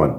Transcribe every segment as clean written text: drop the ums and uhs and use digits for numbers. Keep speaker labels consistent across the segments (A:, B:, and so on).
A: 1,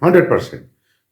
A: 100%,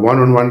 A: 1-on-1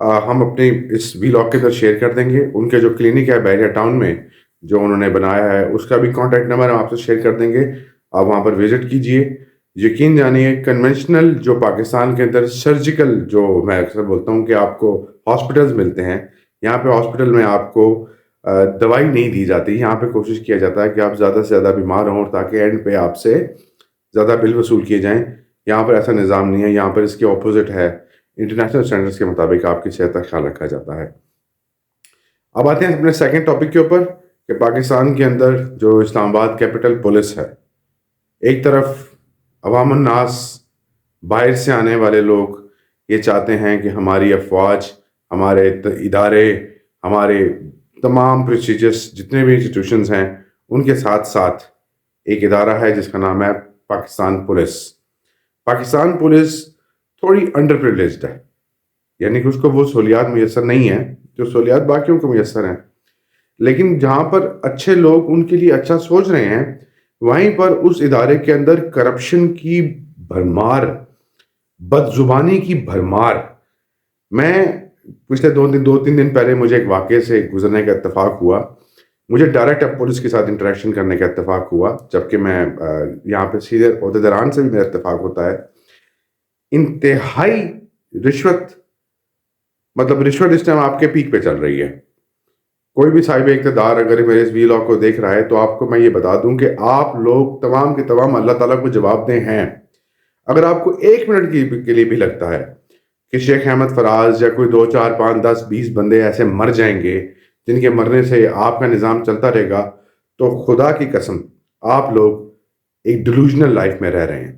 A: ہم اپنے اس vlog کے اندر شیئر کر دیں گے. ان کے جو کلینک ہے بحریہ ٹاؤن میں جو انہوں نے بنایا ہے اس کا بھی کانٹیکٹ نمبر ہم آپ سے شیئر کر دیں گے. آپ وہاں پر وزٹ کیجئے. یقین جانیے کنونشنل جو پاکستان کے اندر سرجیکل جو میں اکثر بولتا ہوں کہ آپ کو ہاسپٹلز ملتے ہیں، یہاں پہ ہاسپٹل میں آپ کو دوائی نہیں دی جاتی. یہاں پہ کوشش کیا جاتا ہے کہ آپ زیادہ سے زیادہ بیمار ہوں تاکہ اینڈ پہ آپ سے زیادہ بل وصول کیے جائیں. یہاں پر ایسا نظام نہیں ہے. یہاں پر اس کے اپوزٹ ہے. انٹرنیشنل اسٹینڈرڈس کے مطابق آپ کی صحت کا خیال رکھا جاتا ہے. اب آتے ہیں اپنے سیکنڈ ٹاپک کے اوپر کہ پاکستان کے اندر جو اسلام آباد کیپٹل پولیس ہے، ایک طرف عوام الناس باہر سے آنے والے لوگ یہ چاہتے ہیں کہ ہماری افواج، ہمارے ادارے، ہمارے تمام پروسیجرز جتنے بھی انسٹیٹیوشنز ہیں ان کے ساتھ ساتھ ایک ادارہ ہے جس کا نام ہے پاکستان پولیس. پاکستان پولیس تھوڑی انڈر پریولیجڈ ہے، یعنی کہ اس کو وہ سہولیات میسر نہیں ہیں جو سہولیات باقیوں کو میسر ہیں. لیکن جہاں پر اچھے لوگ ان کے لیے اچھا سوچ رہے ہیں وہیں پر اس ادارے کے اندر کرپشن کی بھرمار، بد زبانی کی بھرمار. میں پچھلے دو تین دن پہلے مجھے ایک واقعے سے گزرنے کا اتفاق ہوا. مجھے ڈائریکٹ اب پولیس کے ساتھ انٹریکشن کرنے کا اتفاق ہوا، جبکہ میں یہاں پہ سیدھے عہدیداران سے بھی میرا اتفاق ہوتا ہے. انتہائی رشوت، مطلب رشوت اس ٹائم آپ کے پیک پہ چل رہی ہے. کوئی بھی صاحب اقتدار اگر میرے اس ویلاگ کو دیکھ رہا ہے تو آپ کو میں یہ بتا دوں کہ آپ لوگ تمام کے تمام اللہ تعالیٰ کو جواب دیں ہیں. اگر آپ کو 1 منٹ کے لیے بھی لگتا ہے کہ شیخ احمد فراز یا کوئی 2 4 5 10 20 بندے ایسے مر جائیں گے جن کے مرنے سے آپ کا نظام چلتا رہے گا، تو خدا کی قسم آپ لوگ ایک ڈیلوژنل لائف میں رہ رہے ہیں.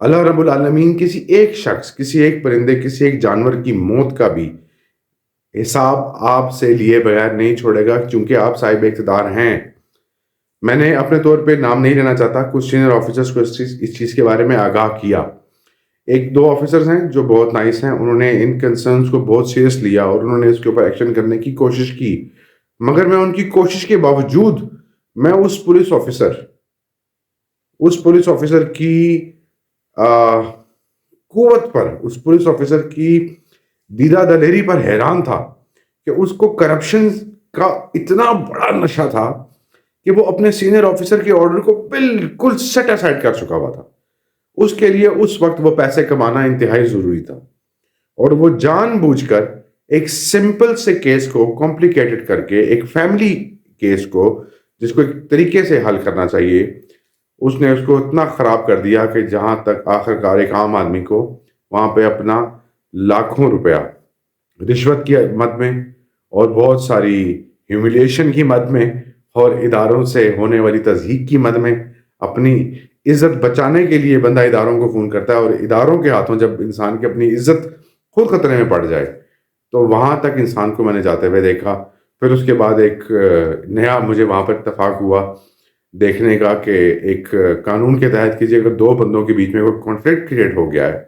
A: اللہ رب العالمین کسی ایک شخص، کسی ایک پرندے، کسی ایک جانور کی موت کا بھی حساب آپ سے لیے بغیر نہیں چھوڑے گا، چونکہ آپ صاحب اقتدار ہیں. میں نے اپنے طور پہ نام نہیں لینا چاہتا، کچھ سینئر آفیسرز کو اس چیز کے بارے میں آگاہ کیا. 1 2 آفیسرز ہیں جو بہت نائس ہیں، انہوں نے ان کنسرنز کو بہت سیریس لیا اور انہوں نے اس کے اوپر ایکشن کرنے کی کوشش کی. مگر میں ان کی کوشش کے باوجود میں اس پولیس آفیسر کی قوت پر، اس پولیس آفیسر کی دیدہ دلیری پر حیران تھا کہ اس کو کرپشن کا اتنا بڑا نشہ تھا کہ وہ اپنے سینئر آفیسر کے آرڈر کو بالکل سیٹ اسائڈ کر چکا ہوا تھا. اس کے لیے اس وقت وہ پیسے کمانا انتہائی ضروری تھا اور وہ جان بوجھ کر ایک سمپل سے کیس کو کمپلیکیٹڈ کر کے، ایک فیملی کیس کو جس کو ایک طریقے سے حل کرنا چاہیے، اس نے اس کو اتنا خراب کر دیا کہ جہاں تک آخرکار ایک عام آدمی کو وہاں پہ اپنا لاکھوں روپیہ رشوت کی مد میں اور بہت ساری ہیوملیشن کی مد میں اور اداروں سے ہونے والی تضحیک کی مد میں اپنی عزت بچانے کے لیے بندہ اداروں کو فون کرتا ہے، اور اداروں کے ہاتھوں جب انسان کی اپنی عزت خود خطرے میں پڑ جائے تو وہاں تک انسان کو میں نے جاتے ہوئے دیکھا. پھر اس کے بعد ایک نیا مجھے وہاں پر اتفاق ہوا دیکھنے کا کہ ایک قانون کے تحت کسی اگر 2 بندوں کے بیچ میں کوئی کانفلکٹ کریٹ ہو گیا ہے،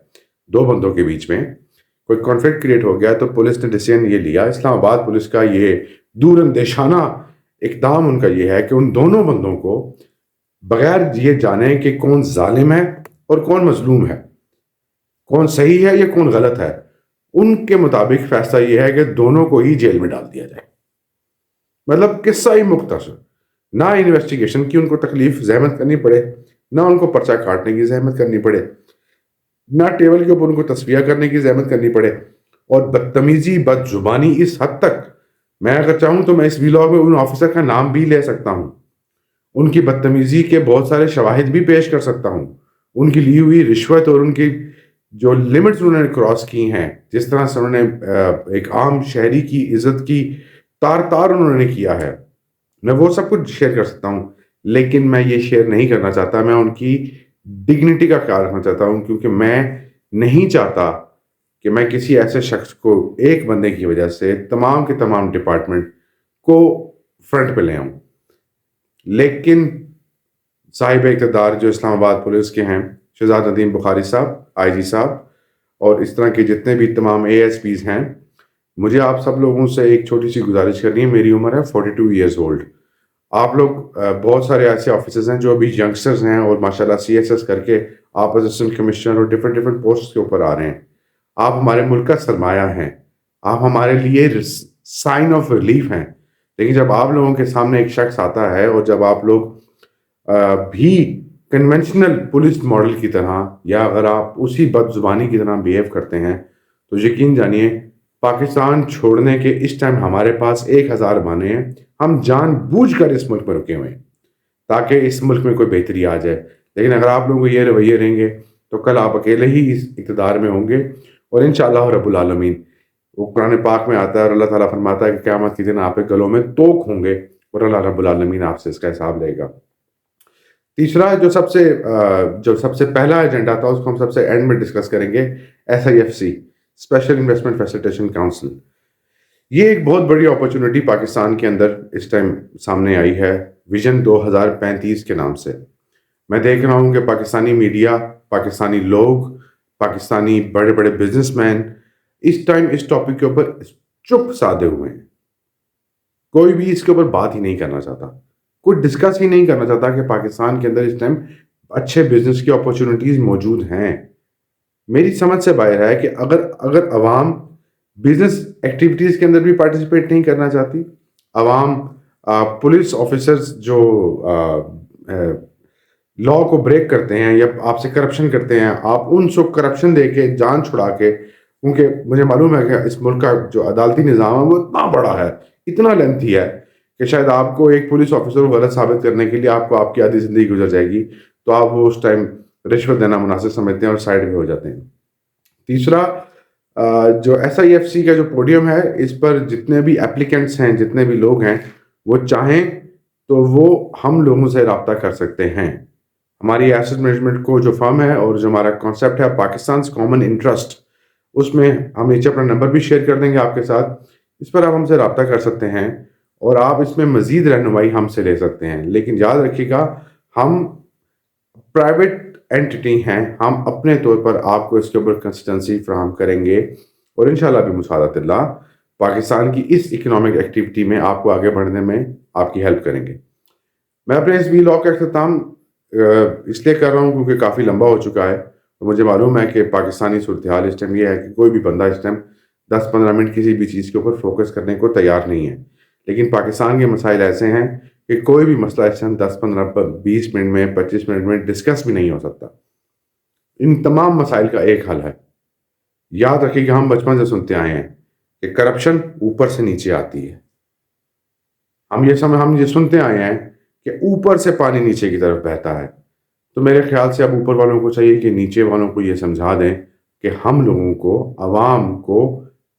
A: 2 بندوں کے بیچ میں کوئی کانفلکٹ کریٹ ہو گیا تو پولیس نے ڈیسیژن یہ لیا، اسلام آباد پولیس کا یہ دور اندیشانہ اقدام ان کا یہ ہے کہ ان دونوں بندوں کو بغیر یہ جانے کہ کون ظالم ہے اور کون مظلوم ہے، کون صحیح ہے یا کون غلط ہے، ان کے مطابق فیصلہ یہ ہے کہ دونوں کو ہی جیل میں ڈال دیا جائے. مطلب قصہ ہی مختصر، نہ انویسٹیگیشن کی ان کو تکلیف زحمت کرنی پڑے، نہ ان کو پرچہ کاٹنے کی زحمت کرنی پڑے، نہ ٹیبل کے اوپر ان کو تصفیہ کرنے کی زحمت کرنی پڑے. اور بدتمیزی، بد زبانی اس حد تک، میں اگر چاہوں تو میں اس ویلاگ میں ان آفیسر کا نام بھی لے سکتا ہوں، ان کی بدتمیزی کے بہت سارے شواہد بھی پیش کر سکتا ہوں، ان کی لی ہوئی رشوت اور ان کی جو لمٹس انہوں نے کراس کی ہیں، جس طرح سے انہوں نے ایک عام شہری کی عزت کی تار انہوں نے کیا ہے. میں وہ سب کچھ شیئر کر سکتا ہوں، لیکن میں یہ شیئر نہیں کرنا چاہتا. میں ان کی ڈگنیٹی کا خیال رکھنا چاہتا ہوں، کیونکہ میں نہیں چاہتا کہ میں کسی ایسے شخص کو، ایک بندے کی وجہ سے تمام کے تمام ڈپارٹمنٹ کو فرنٹ پہ لے آؤں. لیکن صاحب اقتدار جو اسلام آباد پولیس کے ہیں، شہزاد ندیم بخاری صاحب، آئی جی صاحب، اور اس طرح کے جتنے بھی تمام اے ایس پیز ہیں، مجھے آپ سب لوگوں سے ایک چھوٹی سی گزارش کرنی ہے. میری عمر ہے 42 ایئرز اولڈ. آپ لوگ بہت سارے ایسے آفیسرز ہیں جو ابھی ینگسٹرز ہیں اور ماشاءاللہ CSS کر کے آپ اسسٹنٹ کمشنر اور ڈفرینٹ پوسٹ کے اوپر آ رہے ہیں. آپ ہمارے ملک کا سرمایہ ہیں، آپ ہمارے لیے سائن آف ریلیف ہیں. لیکن جب آپ لوگوں کے سامنے ایک شخص آتا ہے اور جب آپ لوگ بھی کنونشنل پولیس ماڈل کی طرح یا اگر آپ اسی بد زبانی کی طرح بیہیو کرتے ہیں تو یقین جانیے پاکستان چھوڑنے کے اس ٹائم ہمارے پاس 1000 بہانے ہیں. ہم جان بوجھ کر اس ملک میں رکے ہوئے ہیں تاکہ اس ملک میں کوئی بہتری آ جائے. لیکن اگر آپ لوگوں کو یہ رویے رہیں گے تو کل آپ اکیلے ہی اس اقتدار میں ہوں گے. اور انشاءاللہ رب العالمین، وہ قرآن پاک میں آتا ہے اور اللہ تعالیٰ فرماتا ہے کہ قیامت کے دن آپ کے گلوں میں توق ہوں گے اور اللہ رب العالمین آپ سے اس کا حساب لے گا. تیسرا جو سب سے پہلا ایجنڈا تھا اس کو ہم سب سے اینڈ میں ڈسکس کریں گے، SIFC special investment facilitation council. یہ ایک بہت بڑی اپرچونٹی پاکستان کے اندر اس ٹائم سامنے آئی ہے ویژن 2035 کے نام سے. میں دیکھ رہا ہوں کہ پاکستانی میڈیا، پاکستانی لوگ، پاکستانی بڑے بڑے بزنس مین اس ٹائم اس ٹاپک کے اوپر چپ سادے ہوئے ہیں. کوئی بھی اس کے اوپر بات ہی نہیں کرنا چاہتا، کوئی ڈسکس ہی نہیں کرنا چاہتا کہ پاکستان کے اندر اس ٹائم اچھے بزنس کی اپرچونٹیز موجود ہیں. میری سمجھ سے باہر ہے کہ اگر عوام بزنس ایکٹیویٹیز کے اندر بھی پارٹیسپیٹ نہیں کرنا چاہتی، عوام پولیس آفیسرز جو لا کو بریک کرتے ہیں یا آپ سے کرپشن کرتے ہیں، آپ ان سے کرپشن دے کے جان چھڑا کے، کیونکہ مجھے معلوم ہے کہ اس ملک کا جو عدالتی نظام ہے وہ اتنا بڑا ہے، اتنا لینتھی ہے کہ شاید آپ کو ایک پولیس آفیسر کو غلط ثابت کرنے کے لیے آپ کو آپ کی آدھی زندگی گزر جائے گی، تو آپ وہ اس ٹائم رشوت دینا مناسب سمجھتے ہیں اور سائڈ میں ہو جاتے ہیں. تیسرا، جو SIFC کا جو پوڈیم ہے اس پر جتنے بھی اپلیکنٹس ہیں، جتنے بھی لوگ ہیں، وہ چاہیں تو وہ ہم لوگوں سے رابطہ کر سکتے ہیں. ہماری ایسٹ مینجمنٹ کو جو فرم ہے اور جو ہمارا کانسیپٹ ہے پاکستان کامن انٹرسٹ، اس میں ہم نیچے اپنا نمبر بھی شیئر کر دیں گے آپ کے ساتھ. اس پر آپ ہم سے رابطہ کر سکتے ہیں اور آپ اس میں مزید رہنمائی ہم سے لے سکتے ہیں. لیکن یاد رکھیے گا، ہم پرائیویٹ اینٹی ہیں، ہم اپنے طور پر آپ کو اس کے اوپر کنسسٹنسی فراہم کریں گے اور انشاءاللہ بھی مساعدت اللہ پاکستان کی اس اکنامک ایکٹیویٹی میں آپ کو آگے بڑھنے میں آپ کی ہیلپ کریں گے. میں اپنے اس ویلاگ کا اختتام اس لیے کر رہا ہوں کیونکہ کافی لمبا ہو چکا ہے اور مجھے معلوم ہے کہ پاکستانی صورتحال اس ٹائم یہ ہے کہ کوئی بھی بندہ اس ٹائم 10-15 منٹ کسی بھی چیز کے اوپر فوکس کرنے کو تیار نہیں ہے. لیکن پاکستان کے مسائل ایسے ہیں کہ کوئی بھی مسئلہ اس ٹائم 10-15-20 منٹ میں 25 منٹ میں ڈسکس بھی نہیں ہو سکتا. ان تمام مسائل کا ایک حل ہے. یاد رکھیے کہ ہم بچپن سے سنتے آئے ہیں کہ کرپشن اوپر سے نیچے آتی ہے. ہم یہ سنتے آئے ہیں کہ اوپر سے پانی نیچے کی طرف بہتا ہے. تو میرے خیال سے اب اوپر والوں کو چاہیے کہ نیچے والوں کو یہ سمجھا دیں کہ ہم لوگوں کو، عوام کو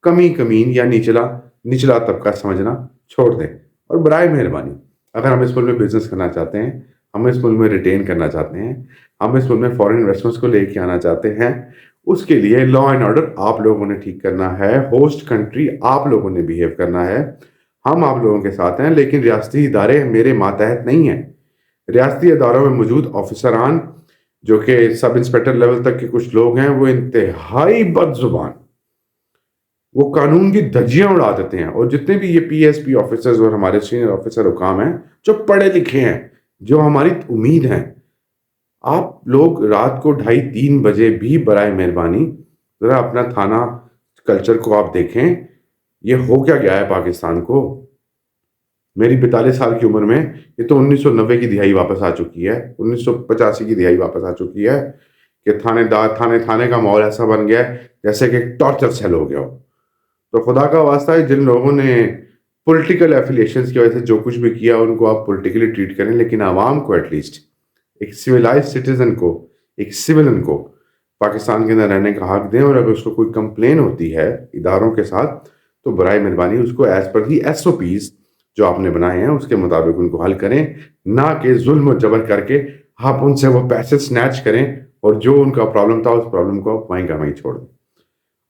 A: کمین یا نچلا طبقہ سمجھنا چھوڑ دیں. اور برائے مہربانی اگر ہم اس ملک میں بزنس کرنا چاہتے ہیں، ہم اس ملک میں ریٹین کرنا چاہتے ہیں، ہم اس ملک میں فورن انویسٹمنٹس کو لے کے آنا چاہتے ہیں، اس کے لیے لا اینڈ آرڈر آپ لوگوں نے ٹھیک کرنا ہے، ہوسٹ کنٹری آپ لوگوں نے بیہیو کرنا ہے. ہم آپ لوگوں کے ساتھ ہیں لیکن ریاستی ادارے میرے ماتحت نہیں ہیں. ریاستی اداروں میں موجود آفیسران جو کہ سب انسپیکٹر لیول تک کے کچھ لوگ ہیں، وہ انتہائی بد زبان، وہ قانون کی دھجیاں اڑا دیتے ہیں. اور جتنے بھی یہ PSP آفیسرز اور ہمارے سینئر آفیسر حکام ہیں جو پڑھے لکھے ہیں، جو ہماری امید ہیں، آپ لوگ رات کو 2:30-3 بجے بھی برائے مہربانی ذرا اپنا تھانہ کلچر کو آپ دیکھیں. یہ ہو کیا گیا ہے پاکستان کو؟ میری 42 سال کی عمر میں یہ تو 1990 کی دہائی واپس آ چکی ہے، 1985 کی دہائی واپس آ چکی ہے کہ تھانے کا ماحول ایسا بن گیا ہے جیسے کہ ٹارچر سیل ہو گیا ہو. تو خدا کا واسطہ ہے، جن لوگوں نے پولیٹیکل ایفیلیشنز کی وجہ سے جو کچھ بھی کیا ان کو آپ پولیٹیکلی ٹریٹ کریں، لیکن عوام کو ایٹ لیسٹ ایک سویلائز سٹیزن کو، ایک سویلن کو پاکستان کے اندر رہنے کا حق دیں. اور اگر اس کو کوئی کمپلین ہوتی ہے اداروں کے ساتھ تو برائے مہربانی اس کو ایز پر دی SOPs جو آپ نے بنائے ہیں اس کے مطابق ان کو حل کریں، نہ کہ ظلم و جبر کر کے آپ ان سے وہ پیسے سنیچ کریں اور جو ان کا پرابلم تھا اس پرابلم کو آپ وہیں کا وہیں چھوڑ دیں.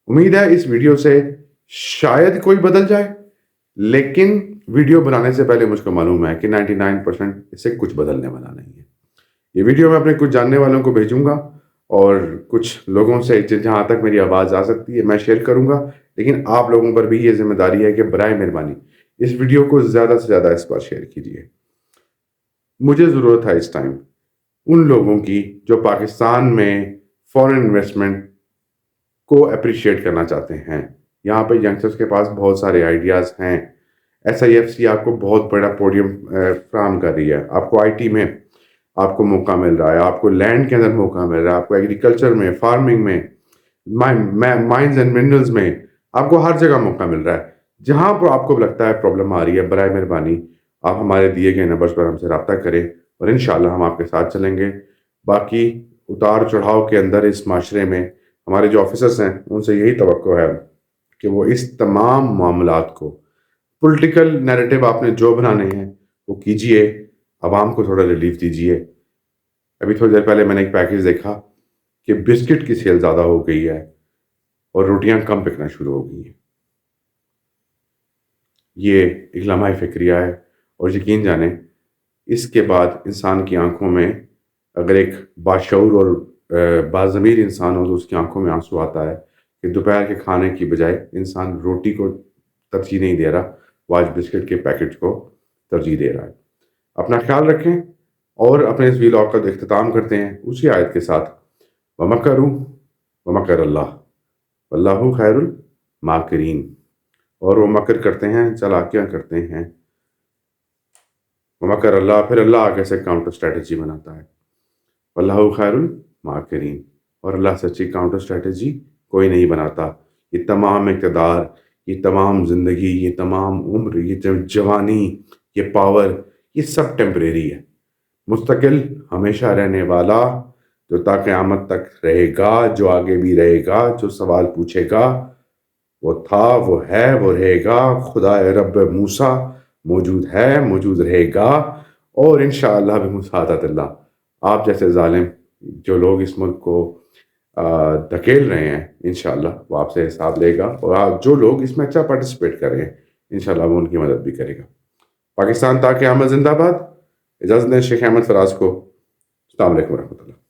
A: امید ہے اس ویڈیو سے شاید کوئی بدل جائے، لیکن ویڈیو بنانے سے پہلے مجھ کو معلوم ہے کہ 99% اس سے کچھ بدلنے والا نہیں ہے. یہ ویڈیو میں اپنے کچھ جاننے والوں کو بھیجوں گا اور کچھ لوگوں سے جہاں تک میری آواز آ سکتی ہے میں شیئر کروں گا. لیکن آپ لوگوں پر بھی یہ ذمہ داری ہے کہ برائے مہربانی اس ویڈیو کو زیادہ سے زیادہ اس بار شیئر کیجیے. مجھے ضرورت ہے اس ٹائم ان لوگوں کی جو پاکستان میں فورن انویسٹمنٹ کو اپریشیٹ کرنا چاہتے ہیں. یہاں پہ ینگسٹرس کے پاس بہت سارے آئیڈیاز ہیں. SIFC آپ کو بہت بڑا پوڈیم فراہم کر رہی ہے. آپ کو IT میں آپ کو موقع مل رہا ہے, آپ کو لینڈ کے اندر موقع مل رہا ہے, آپ کو ایگریکلچر میں, فارمنگ میں, مائنز اینڈ منرلز میں, آپ کو ہر جگہ موقع مل رہا ہے. جہاں پر آپ کو لگتا ہے پرابلم آ رہی ہے, برائے مہربانی آپ ہمارے دیے گئے نمبرز پر ہم سے رابطہ کریں اور انشاءاللہ ہم آپ کے ساتھ چلیں گے. باقی اتار چڑھاؤ کے اندر اس معاشرے میں ہمارے جو آفیسرس ہیں ان سے یہی توقع ہے کہ وہ اس تمام معاملات کو, پولیٹیکل نیریٹو آپ نے جو بنانے ہیں وہ کیجئے, عوام کو تھوڑا ریلیف دیجئے. ابھی تھوڑی دیر پہلے میں نے ایک پیکیج دیکھا کہ بسکٹ کی سیل زیادہ ہو گئی ہے اور روٹیاں کم پکنا شروع ہو گئی ہیں. یہ ایک لمحہ فکریہ ہے اور یقین جانیں اس کے بعد انسان کی آنکھوں میں, اگر ایک باشعور اور باضمیر انسان ہو تو اس کی آنکھوں میں آنسو آتا ہے کہ دوپہر کے کھانے کی بجائے انسان روٹی کو ترجیح نہیں دے رہا, وہ آج بسکٹ کے پیکٹ کو ترجیح دے رہا ہے. اپنا خیال رکھیں اور اپنے اس ویلاگ کا اختتام کرتے ہیں اسی آیت کے ساتھ, وَمَكَرُوا وَمَكَرَ اللَّهُ وَاللَّهُ خَيْرُ الْمَاكِرِينَ. اور وہ مکر کرتے ہیں, چالاکیاں کرتے ہیں. وَمَكَرَ اللَّهُ, پھر اللہ آگے سے کاؤنٹر اسٹریٹجی بناتا ہے. وَاللَّهُ خَيْرُ الْمَاكِرِينَ, اور اللہ سے اچھی کاؤنٹر اسٹریٹجی کوئی نہیں بناتا. یہ تمام اقتدار, یہ تمام زندگی, یہ تمام عمر, یہ جوانی, یہ پاور, یہ سب ٹیمپریری ہے. مستقل ہمیشہ رہنے والا جو تا قیامت تک رہے گا, جو آگے بھی رہے گا, جو سوال پوچھے گا, وہ تھا, وہ ہے, وہ رہے گا. خدا رب موسیٰ موجود ہے, موجود رہے گا, اور انشاءاللہ بمساعدت اللہ آپ جیسے ظالم جو لوگ اس ملک کو دھکیل رہے ہیں انشاءاللہ وہ آپ سے حساب لے گا, اور جو لوگ اس میں اچھا پارٹیسپیٹ کر رہے ہیں انشاءاللہ وہ ان کی مدد بھی کرے گا. پاکستان تا قیامت زندہ باد. اجازت دیں شیخ احمد فراز کو. السلام علیکم ورحمۃ اللہ.